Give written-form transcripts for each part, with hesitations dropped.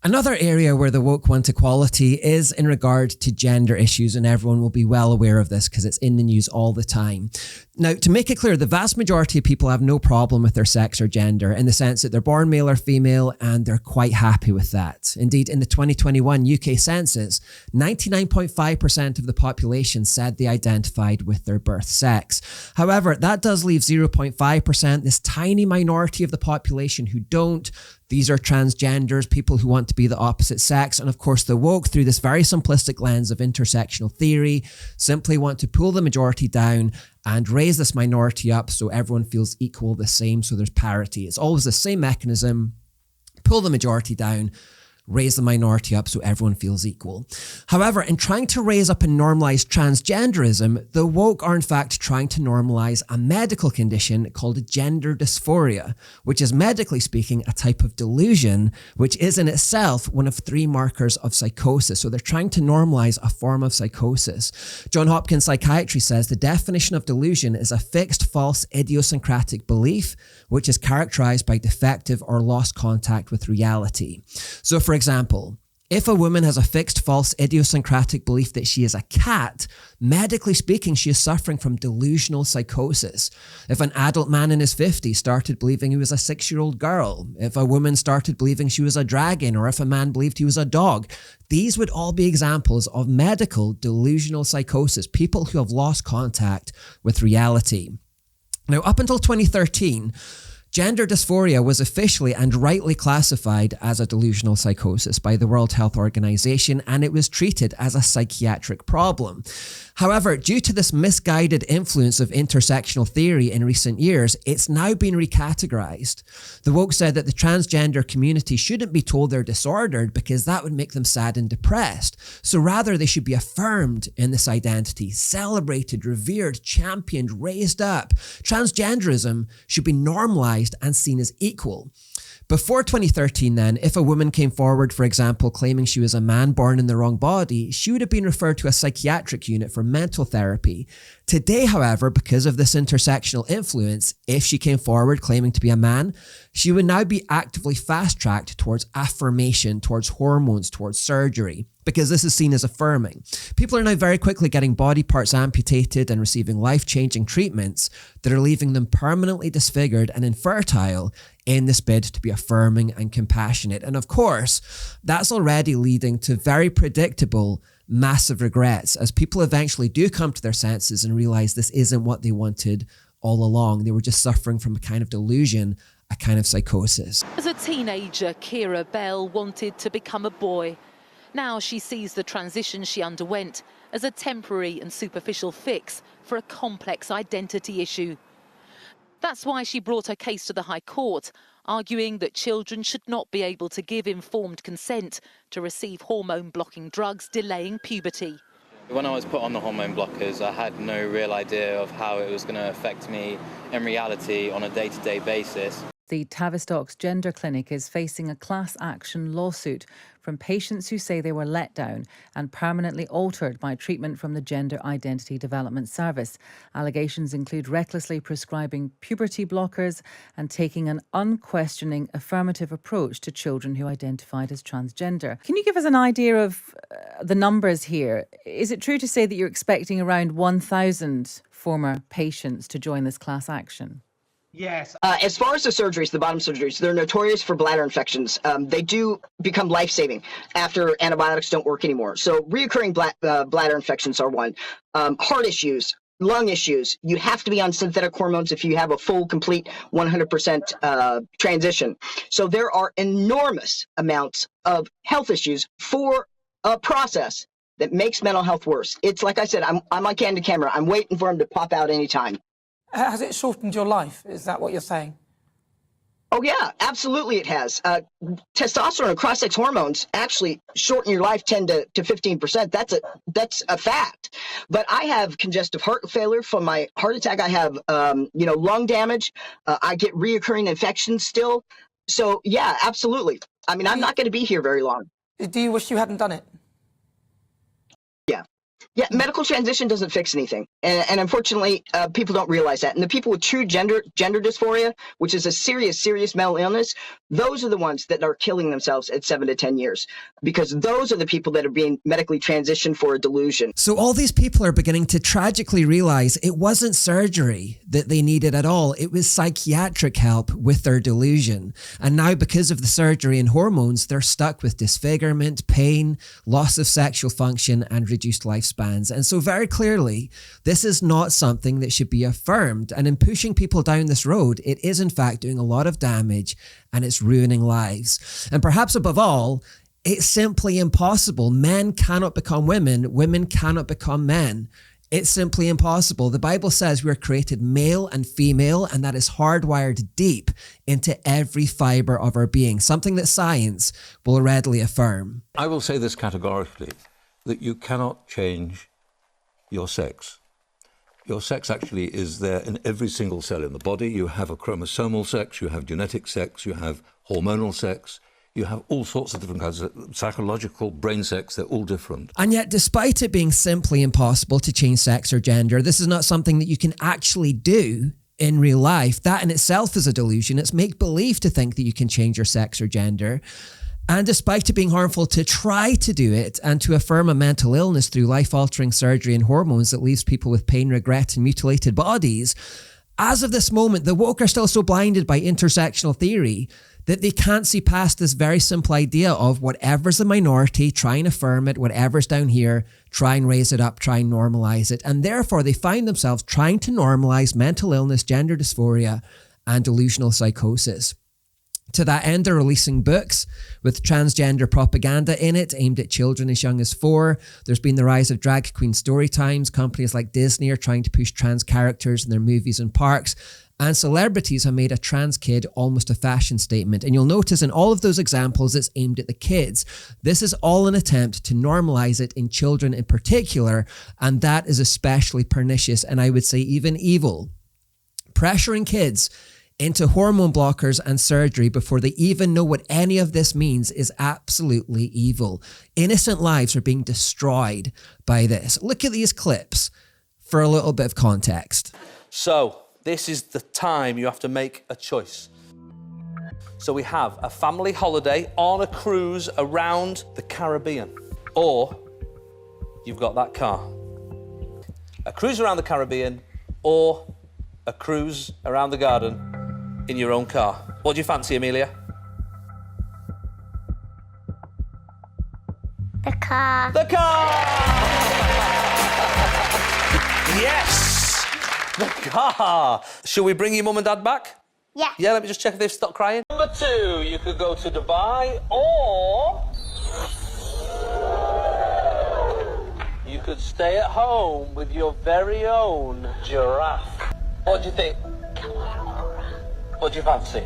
Another area where the woke want equality is in regard to gender issues, and everyone will be well aware of this because it's in the news all the time. Now, to make it clear, the vast majority of people have no problem with their sex or gender in the sense that they're born male or female and they're quite happy with that. Indeed, in the 2021 UK census, 99.5% of the population said they identified with their birth sex. However, that does leave 0.5%, this tiny minority of the population who don't. These are transgenders, people who want to be the opposite sex. And of course, the woke, through this very simplistic lens of intersectional theory, simply want to pull the majority down and raise this minority up so everyone feels equal, the same, so there's parity. It's always the same mechanism: pull the majority down, raise the minority up so everyone feels equal. However, in trying to raise up and normalize transgenderism, the woke are in fact trying to normalize a medical condition called gender dysphoria, which is, medically speaking, a type of delusion, which is in itself one of 3 markers of psychosis. So they're trying to normalize a form of psychosis. Johns Hopkins Psychiatry says the definition of delusion is a fixed, false, idiosyncratic belief, which is characterized by defective or lost contact with reality. So, for example, if a woman has a fixed, false, idiosyncratic belief that she is a cat, medically speaking, she is suffering from delusional psychosis. If an adult man in his 50s started believing he was a 6-year-old girl, if a woman started believing she was a dragon, or if a man believed he was a dog, these would all be examples of medical delusional psychosis, people who have lost contact with reality. Now, up until 2013, gender dysphoria was officially and rightly classified as a delusional psychosis by the World Health Organization, and it was treated as a psychiatric problem. However, due to this misguided influence of intersectional theory in recent years, it's now been recategorized. The woke said that the transgender community shouldn't be told they're disordered because that would make them sad and depressed. So rather, they should be affirmed in this identity, celebrated, revered, championed, raised up. Transgenderism should be normalized and seen as equal. Before 2013 then, if a woman came forward, for example, claiming she was a man born in the wrong body, she would have been referred to a psychiatric unit for mental therapy. Today, however, because of this intersectional influence, if she came forward claiming to be a man, she would now be actively fast-tracked towards affirmation, towards hormones, towards surgery, because this is seen as affirming. People are now very quickly getting body parts amputated and receiving life-changing treatments that are leaving them permanently disfigured and infertile in this bid to be affirming and compassionate. And of course, that's already leading to very predictable massive regrets as people eventually do come to their senses and realize this isn't what they wanted all along. They were just suffering from a kind of delusion, a kind of psychosis. As a teenager, Kira Bell wanted to become a boy. Now she sees the transition she underwent as a temporary and superficial fix for a complex identity issue. That's why she brought her case to the High Court, arguing that children should not be able to give informed consent to receive hormone-blocking drugs delaying puberty. When I was put on the hormone blockers, I had no real idea of how it was going to affect me in reality on a day-to-day basis. The Tavistock's Gender Clinic is facing a class action lawsuit from patients who say they were let down and permanently altered by treatment from the Gender Identity Development Service. Allegations include recklessly prescribing puberty blockers and taking an unquestioning affirmative approach to children who identified as transgender. Can you give us an idea of the numbers here? Is it true to say that you're expecting around 1,000 former patients to join this class action? Yes. As far as the surgeries, the bottom surgeries, they're notorious for bladder infections. They do become life-saving after antibiotics don't work anymore. So reoccurring bladder infections are one. Heart issues, lung issues. You have to be on synthetic hormones if you have a full, complete 100% transition. So there are enormous amounts of health issues for a process that makes mental health worse. It's like I said, I'm on candid camera. I'm waiting for them to pop out anytime. Has it shortened your life? Is that what you're saying? Oh, yeah, absolutely it has. Testosterone and cross-sex hormones actually shorten your life 10 to 15%. That's a fact. But I have congestive heart failure from my heart attack. I have, lung damage. I get reoccurring infections still. So, yeah, absolutely. I mean, I'm not going to be here very long. Do you wish you hadn't done it? Yeah. Yeah, medical transition doesn't fix anything. And unfortunately, people don't realize that. And the people with true gender dysphoria, which is a serious mental illness, those are the ones that are killing themselves at 7 to 10 years, because those are the people that are being medically transitioned for a delusion. So all these people are beginning to tragically realize it wasn't surgery that they needed at all. It was psychiatric help with their delusion. And now, because of the surgery and hormones, they're stuck with disfigurement, pain, loss of sexual function, and reduced lifespans. And so very clearly, this is not something that should be affirmed. And in pushing people down this road, it is in fact doing a lot of damage and it's ruining lives. And perhaps above all, it's simply impossible. Men cannot become women. Women cannot become men. It's simply impossible. The Bible says we are created male and female, and that is hardwired deep into every fiber of our being, something that science will readily affirm. I will say this categorically, that you cannot change your sex. Your sex actually is there in every single cell in the body. You have a chromosomal sex, you have genetic sex, you have hormonal sex, you have all sorts of different kinds of psychological, brain sex, they're all different. And yet, despite it being simply impossible to change sex or gender, this is not something that you can actually do in real life. That in itself is a delusion. It's make-believe to think that you can change your sex or gender. And despite it being harmful to try to do it and to affirm a mental illness through life-altering surgery and hormones that leaves people with pain, regret, and mutilated bodies, as of this moment, the woke are still so blinded by intersectional theory that they can't see past this very simple idea of whatever's the minority, try and affirm it, whatever's down here, try and raise it up, try and normalize it. And therefore, they find themselves trying to normalize mental illness, gender dysphoria, and delusional psychosis. To that end, they're releasing books with transgender propaganda in it aimed at children as young as 4. There's been the rise of drag queen story times. Companies like Disney are trying to push trans characters in their movies and parks. And celebrities have made a trans kid almost a fashion statement. And you'll notice in all of those examples, it's aimed at the kids. This is all an attempt to normalize it in children in particular. And that is especially pernicious and I would say even evil. Pressuring kids into hormone blockers and surgery before they even know what any of this means is absolutely evil. Innocent lives are being destroyed by this. Look at these clips for a little bit of context. So, this is the time you have to make a choice. So we have a family holiday on a cruise around the Caribbean, or you've got that car. A cruise around the Caribbean, or a cruise around the garden in your own car. What do you fancy, Amelia? The car. The car! Yes! The car! Shall we bring your mum and dad back? Yeah. Yeah, let me just check if they've stopped crying. Number 2, you could go to Dubai, or you could stay at home with your very own giraffe. What do you think? What do you fancy?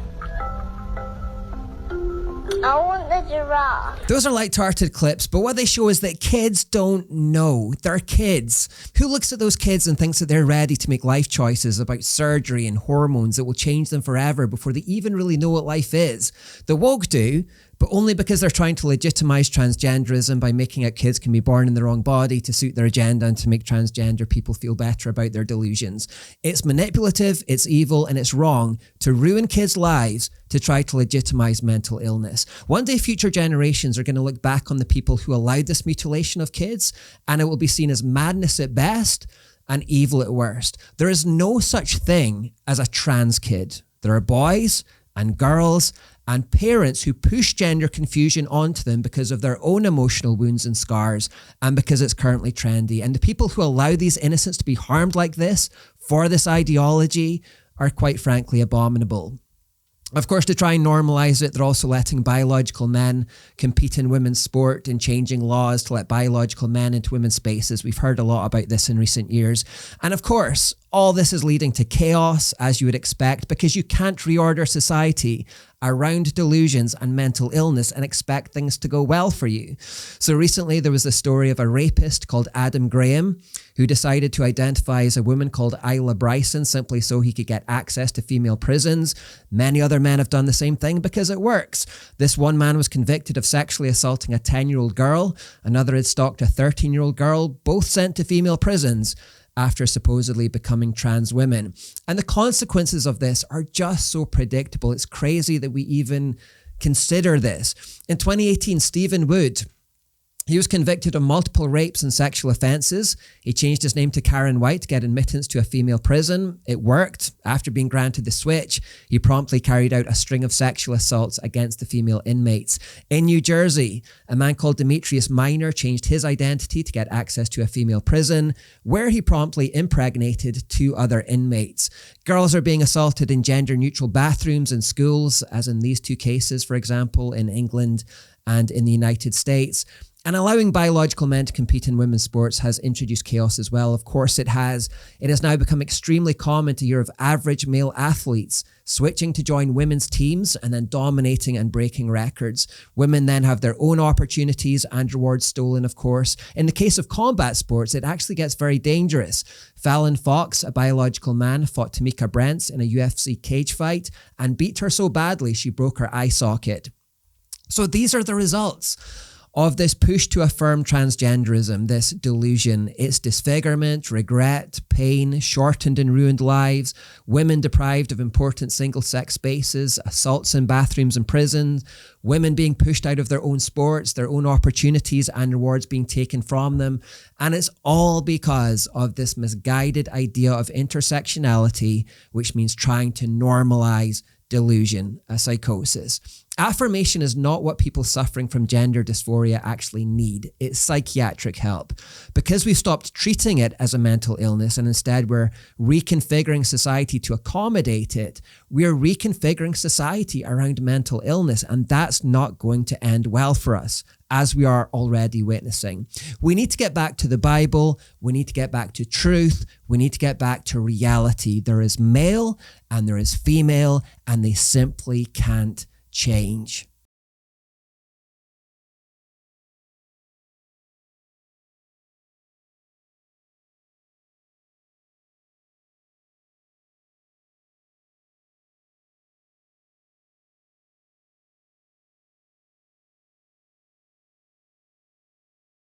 I want the giraffe. Those are light-hearted clips, but what they show is that kids don't know. They're kids. Who looks at those kids and thinks that they're ready to make life choices about surgery and hormones that will change them forever before they even really know what life is? The woke do, but only because they're trying to legitimize transgenderism by making out kids can be born in the wrong body to suit their agenda and to make transgender people feel better about their delusions. It's manipulative, it's evil, and it's wrong to ruin kids' lives to try to legitimize mental illness. One day, future generations are going to look back on the people who allowed this mutilation of kids, and it will be seen as madness at best and evil at worst. There is no such thing as a trans kid. There are boys and girls and parents who push gender confusion onto them because of their own emotional wounds and scars and because it's currently trendy. And the people who allow these innocents to be harmed like this for this ideology are quite frankly abominable. Of course, to try and normalize it, they're also letting biological men compete in women's sport and changing laws to let biological men into women's spaces. We've heard a lot about this in recent years. And of course, all this is leading to chaos, as you would expect, because you can't reorder society around delusions and mental illness and expect things to go well for you. So recently there was a story of a rapist called Adam Graham who decided to identify as a woman called Isla Bryson simply so he could get access to female prisons. Many other men have done the same thing because it works. This one man was convicted of sexually assaulting a 10-year-old girl. Another had stalked a 13-year-old girl, both sent to female prisons after supposedly becoming trans women. And the consequences of this are just so predictable. It's crazy that we even consider this. In 2018, Stephen Wood, he was convicted of multiple rapes and sexual offences. He changed his name to Karen White to get admittance to a female prison. It worked. After being granted the switch, he promptly carried out a string of sexual assaults against the female inmates. In New Jersey, a man called Demetrius Minor changed his identity to get access to a female prison, where he promptly impregnated 2 other inmates. Girls are being assaulted in gender-neutral bathrooms in schools, as in these 2 cases, for example, in England and in the United States. And allowing biological men to compete in women's sports has introduced chaos as well. Of course it has. It has now become extremely common to hear of average male athletes switching to join women's teams and then dominating and breaking records. Women then have their own opportunities and rewards stolen, of course. In the case of combat sports, it actually gets very dangerous. Fallon Fox, a biological man, fought Tamika Brents in a UFC cage fight and beat her so badly she broke her eye socket. So these are the results of this push to affirm transgenderism, this delusion. It's disfigurement, regret, pain, shortened and ruined lives, women deprived of important single-sex spaces, assaults in bathrooms and prisons, women being pushed out of their own sports, their own opportunities and rewards being taken from them. And it's all because of this misguided idea of intersectionality, which means trying to normalize delusion, a psychosis. Affirmation is not what people suffering from gender dysphoria actually need. It's psychiatric help. Because we've stopped treating it as a mental illness and instead we're reconfiguring society to accommodate it, we're reconfiguring society around mental illness, and that's not going to end well for us, as we are already witnessing. We need to get back to the Bible. We need to get back to truth. We need to get back to reality. There is male and there is female, and they simply can't change.